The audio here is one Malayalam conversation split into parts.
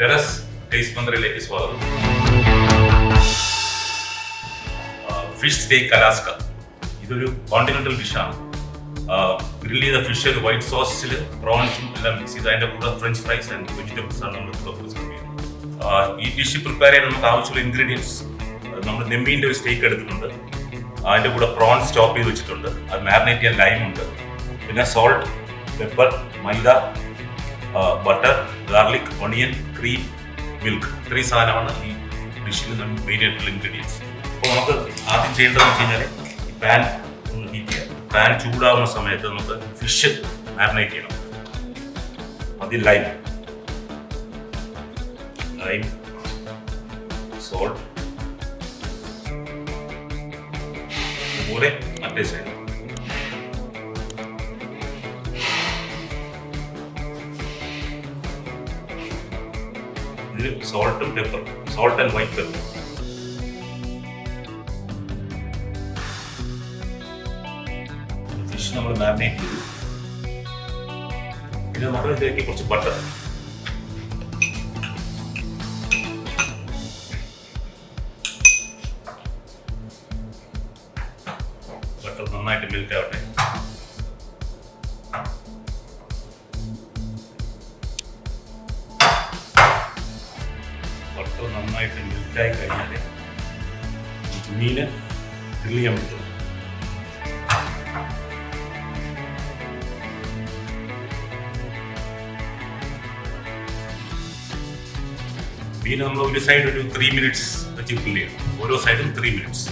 ടെറസ് ടേസ്റ്റ് മന്ത്രയിലേക്ക് സ്വാഗതം. ഫിഷ് സ്റ്റേക്ക് അലാസ്ക ഇതൊരു കോണ്ടിനെന്റൽ ഡിഷാണ്. ഗ്രിൽ ചെയ്ത ഫിഷ് വൈറ്റ് സോസിൽ പ്രോൺസും എല്ലാം മിക്സ് ചെയ്ത് അതിൻ്റെ കൂടെ ഫ്രഞ്ച് ഫ്രൈസ് ആൻഡ് വെജിറ്റബിൾസ് ആണ് നമ്മൾ പ്രിസർവ് ചെയ്യുന്നത്. ഈ ഡിഷ് പ്രിപ്പയർ ചെയ്യാൻ നമുക്ക് ആവശ്യമുള്ള ഇൻഗ്രീഡിയൻസ് നമ്മൾ നെമ്മീൻ്റെ ഒരു സ്റ്റേക്ക് എടുത്തിട്ടുണ്ട്. അതിൻ്റെ കൂടെ പ്രോൺസ് ചോപ്പ് ചെയ്ത് വെച്ചിട്ടുണ്ട്. അത് മാരിനേറ്റ് ചെയ്യാൻ ലൈമുണ്ട്. പിന്നെ salt, pepper, maida, butter, garlic, onion, cream, milk. ഇത്രയും സാധനമാണ് ഈ ഡിഷിൽ നമ്മൾ മെയിൻ ആയിട്ടുള്ള ഇൻഗ്രീഡിയൻസ്. അപ്പോൾ നമുക്ക് ആദ്യം ചെയ്യേണ്ടതെന്ന് വെച്ച് കഴിഞ്ഞാൽ പാൻ ഒന്ന് ഹീറ്റ് ചെയ്യാം. പാൻ ചൂടാവുന്ന സമയത്ത് നമുക്ക് ഫിഷ് മാരിനേറ്റ് ചെയ്യണം. ആദ്യം ലൈം, സോൾട്ട്, അതുപോലെ മറ്റേ സൈഡ് ഇതിൽ സോൾട്ടും pepper, salt and white pepper. Fish നമ്മൾ മാരിനേറ്റ് ചെയ്തു. പിന്നെ നമ്മൾ ഇതിലേക്ക് കുറച്ച് ബട്ടർ, നന്നായിട്ട് മെൽറ്റ് ആവട്ടെ. ബട്ടർ നന്നായിട്ട് മെൽറ്റായി കഴിഞ്ഞാൽ മീന് ഗ്രിൽ ചെയ്യാൻ പറ്റും. മീൻ നമ്മൾ ഒരു സൈഡ് ഒരു 3 minutes വെച്ച് ഗ്രിൽ ചെയ്യണം. ഓരോ സൈഡും 3 minutes.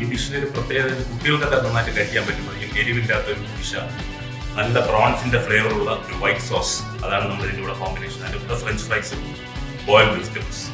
ഈ ഡിഷിനൊരു പ്രത്യേകത കുട്ടികൾക്കൊക്കെ നന്നായിട്ട് കഴിക്കാൻ പറ്റുന്നത് എരിവില്ലാത്ത ഒരു ഡിഷാണ്. നല്ല പ്രോൺസിന്റെ ഫ്ലേവറുള്ള ഒരു വൈറ്റ് സോസ്, അതാണ് നമ്മൾ ഇതിൻ്റെ കൂടെ കോമ്പിനേഷൻ. അതിൻ്റെ കൂടെ ഫ്രഞ്ച് ഫ്രൈസും ബോയിൽഡ് വെജിറ്റബിൾസ്.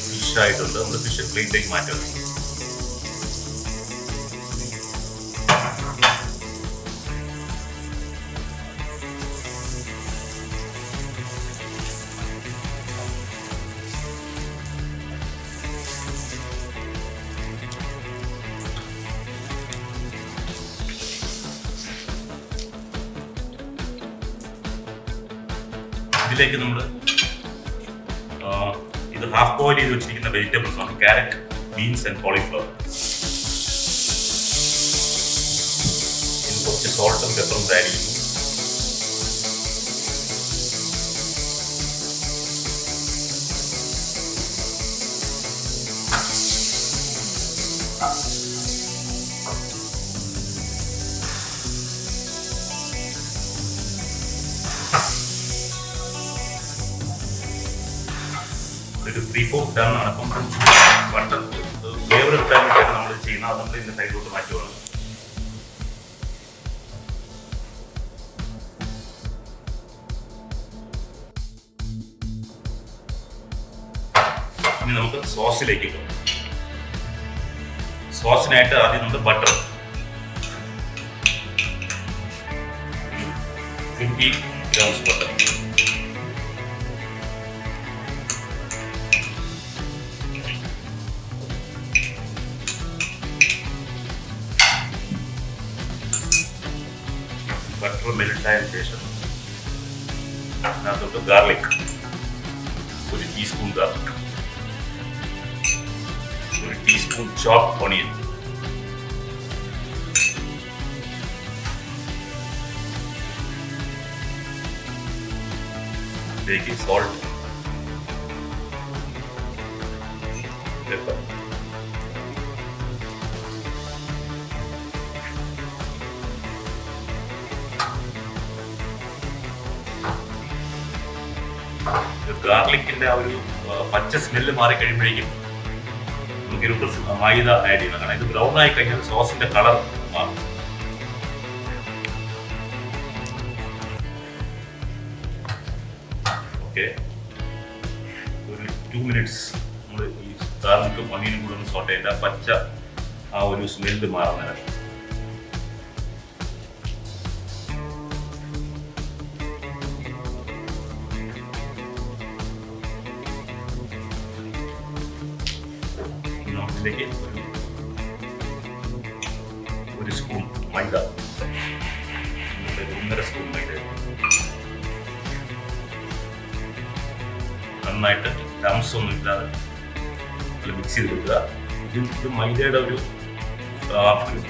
ഫിഷ് ആയിട്ടുണ്ട്. നമ്മൾ ഫിഷ് പ്ലേറ്റിലേക്ക് മാറ്റണം. ഇതിലേക്ക് നമ്മൾ ഇത് ഹാഫ് ബോയിൽ ചെയ്ത് വെച്ചിരിക്കുന്ന വെജിറ്റബിൾസ് ആണ്. Carrot, beans and cauliflower. ഇത് കുറച്ച് സോൾട്ടും പെപ്പറും ആഡ് ചെയ്യുന്നു. ഒരു 3/4 ടൺ ആണ്. അപ്പം ബട്ടർ ഫ്ലേവർ കിട്ടാൻ വേണ്ടിയാണ് നമ്മൾ ചെയ്യുന്നത്. അത് നമ്മൾ ഇതിൻ്റെ സൈഡിലോട്ട് മാറ്റുകയാണ്. ഇനി നമുക്ക് സോസിലേക്ക് പോകാം. സോസിനായിട്ട് ആദ്യം നമ്മൾ ബട്ടർ 50 grams ബട്ടർ, ബട്ടർ മെൽറ്റായതിനു ശേഷം അതിനകത്തോട്ട് ഗാർലിക്, 1 ടീസ്പൂൺ ഗാർലിക്, 1 ടീസ്പൂൺ ചോപ്പ് ഓണിയൻ, ഇതിലേക്ക് സോൾട്ട്, പെപ്പർ. ഗാർലിക്കിന്റെ ആ ഒരു പച്ച സ്മെല്ല് മാറി കഴിയുമ്പോഴേക്കും നമുക്ക് മൈദ ആഡ് ചെയ്യണം. കാരണം ഇത് ബ്രൗൺ ആയി കഴിഞ്ഞാൽ സോസിന്റെ കളർ മാറും. ഓക്കെ, ഒരു 2 minutes നമ്മൾ ഈ ഗാർലിക്കും ഒനിയനും കൂടെ ഒന്ന് സോട്ട് ചെയ്ത പച്ച ആ ഒരു സ്മെല്ല് മാറുന്നതാണ്. ഇതിലേക്ക് ഒരു സ്പൂൺ മൈദ, 1.5 സ്പൂൺ മൈദ നന്നായിട്ട് ഡംസ് ഒന്നും ഇല്ലാതെ മിക്സ് ചെയ്ത് വെക്കുക. ഇത് മൈദയുടെ ഒരു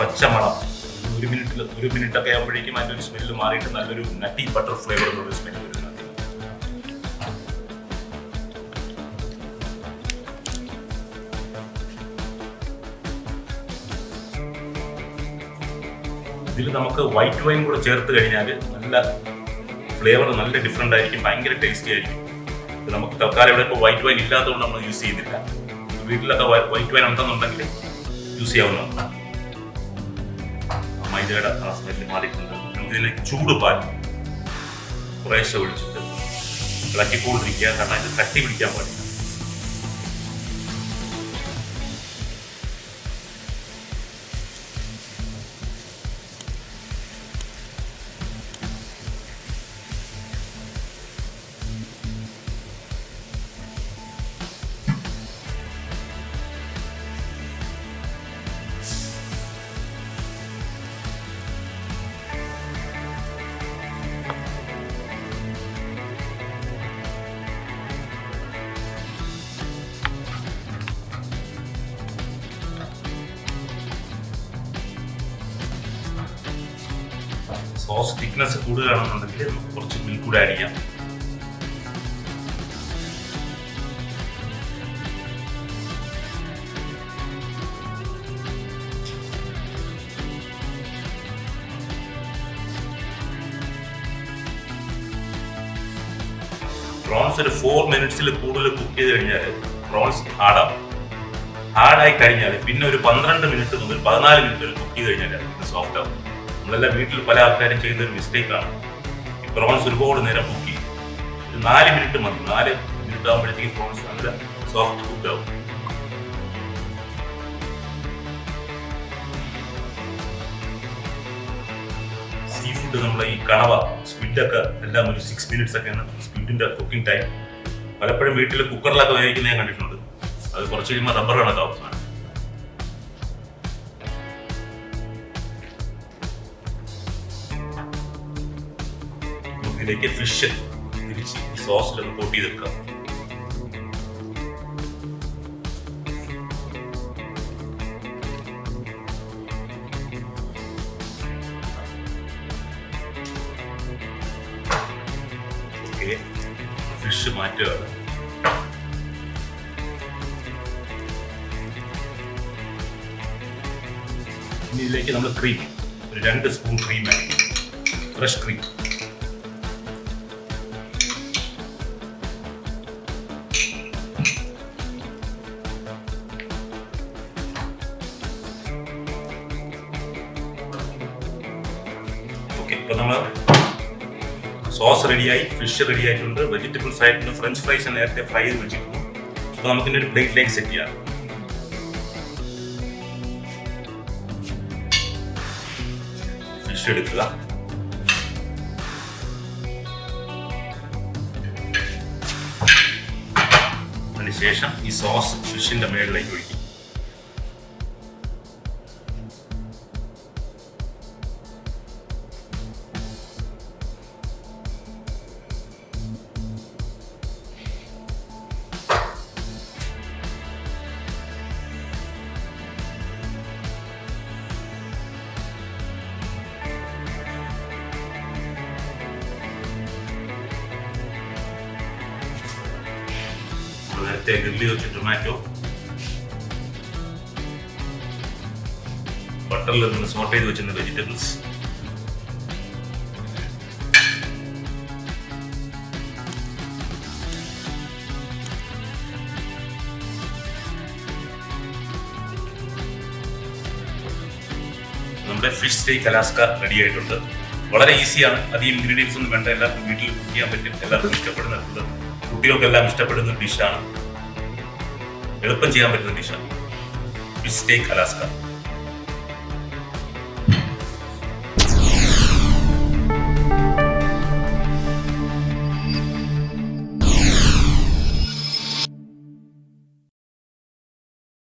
പച്ച മണം ഒരു മിനിറ്റ് ഒക്കെ ആകുമ്പോഴേക്കും അതിൻ്റെ ഒരു സ്മെല്ല് മാറിയിട്ട് നല്ലൊരു നട്ടി ബട്ടർ ഫ്ലേവർ എന്നൊരു സ്മെല്ല് വരുന്നത്. ഇതിൽ നമുക്ക് വൈറ്റ് വൈൻ കൂടെ ചേർത്ത് കഴിഞ്ഞാൽ നല്ല ഫ്ലേവർ നല്ല ഡിഫറെൻ്റ് ആയിരിക്കും, ഭയങ്കര ടേസ്റ്റി ആയിരിക്കും. നമുക്ക് തൽക്കാലം ഇവിടെ ഇപ്പോൾ വൈറ്റ് വൈൻ ഇല്ലാത്തതുകൊണ്ട് നമ്മൾ യൂസ് ചെയ്യുന്നില്ല. വീട്ടിലൊക്കെ വൈറ്റ് വൈൻ ഉണ്ടെന്നുണ്ടെങ്കിൽ യൂസ് ചെയ്യാവുന്നതാണ്. മൈദയുടെ ആ സ്മെല്ല് മാറിയിട്ടുണ്ട്. നമുക്കിതിലേക്ക് ചൂട് പാൽ കുറേശ്ശെ ഒഴിച്ചിട്ട് ഇളക്കിക്കൊണ്ടിരിക്കുക. കാരണം ഇത് കട്ടി പിടിക്കാൻ പാടില്ല. സോസ് തിക്നെസ് കൂടുതലാണെന്നുണ്ടെങ്കിൽ നമുക്ക് കുറച്ച് മിൽക്ക് കൂടെ ആഡ് ചെയ്യാം. പ്രോൺസ് ഒരു 4 minutes കൂടുതൽ കുക്ക് ചെയ്ത് കഴിഞ്ഞാൽ പ്രോൺസ് ഹാർഡായി കഴിഞ്ഞാൽ പിന്നെ ഒരു 12 minute മുതൽ 14 minute വരെ കുക്ക് ചെയ്ത് കഴിഞ്ഞാൽ സോഫ്റ്റ് ആവും. നമ്മളെല്ലാം വീട്ടിൽ പല ആൾക്കാരും ചെയ്യുന്ന ഒരു മിസ്റ്റേക്കാണ്. ഈ പ്രോൺസ് ഒരുപാട് നേരം കുക്ക് ചെയ്യും. ഒരു 4 minute മതി. 4 minute ആകുമ്പോഴത്തേക്കും പ്രോൺസ് നല്ല സോഫ്റ്റ് കുക്ക് ആവും. സീ ഫുഡ് നമ്മൾ ഈ കണവ, സ്ക്വിഡൊക്കെ എല്ലാം ഒരു 6 minutes ഒക്കെയാണ് സ്ക്വിഡിന്റെ കുക്കിംഗ് ടൈം. പലപ്പോഴും വീട്ടിൽ കുക്കറിലൊക്കെ ഉപയോഗിക്കുന്നത് ഞാൻ കണ്ടിട്ടുണ്ട്. അത് കുറച്ച് കഴിയുമ്പോൾ റബ്ബർ കണക്കാവും. ഇതിലേക്ക് ഫിഷ് തിരിച്ച് സോസിലൊന്ന് കോട്ട് ചെയ്തെടുക്കാം. ഓക്കെ, ഫിഷ് മാറ്റുകയാണ്. ഇനി ഇതിലേക്ക് നമ്മൾ ക്രീം, ഒരു 2 സ്പൂൺ ക്രീം ആഡ് ചെയ്യും. Fresh cream. ഇപ്പൊ നമ്മൾ സോസ് റെഡിയായി, ഫിഷ് റെഡി ആയിട്ടുണ്ട്, വെജിറ്റബിൾസ് ആയിട്ടുണ്ട്, ഫ്രഞ്ച് ഫ്രൈസ് നേരത്തെ ഫ്രൈ ചെയ്ത് വെച്ചിട്ടുണ്ട്. അപ്പൊ നമുക്ക് ഒരു പ്ലേറ്റിലേക്ക് സെറ്റ് ചെയ്യാം. ഫിഷ് എടുക്കുക. അതിനുശേഷം ഈ സോസ് ഫിഷിന്റെ മേളിലേക്ക് ഒഴിക്കും. നേരത്തെ ഗ്രില്ല് വെച്ച ടൊമാറ്റോ ബട്ടറിൽ നിന്ന് സോർട്ട് ചെയ്ത് വെച്ചിരുന്ന വെജിറ്റബിൾസ്, നമ്മുടെ ഫിഷ് സ്റ്റേക്ക് അലാസ്ക റെഡി ആയിട്ടുണ്ട്. വളരെ ഈസിയാണ്, അധികം ഇൻഗ്രീഡിയൻസ് ഒന്നും വേണ്ട, എല്ലാവർക്കും വീട്ടിൽ കുക്ക് ചെയ്യാൻ പറ്റും, എല്ലാവർക്കും ഇഷ്ടപ്പെടുന്ന കുട്ടികൾക്കെല്ലാം ഇഷ്ടപ്പെടുന്ന ഡിഷാണ്, എളുപ്പം ചെയ്യാൻ പറ്റുന്ന ഡിഷാണ് ഫിഷ് സ്റ്റേക്ക് അലാസ്ക.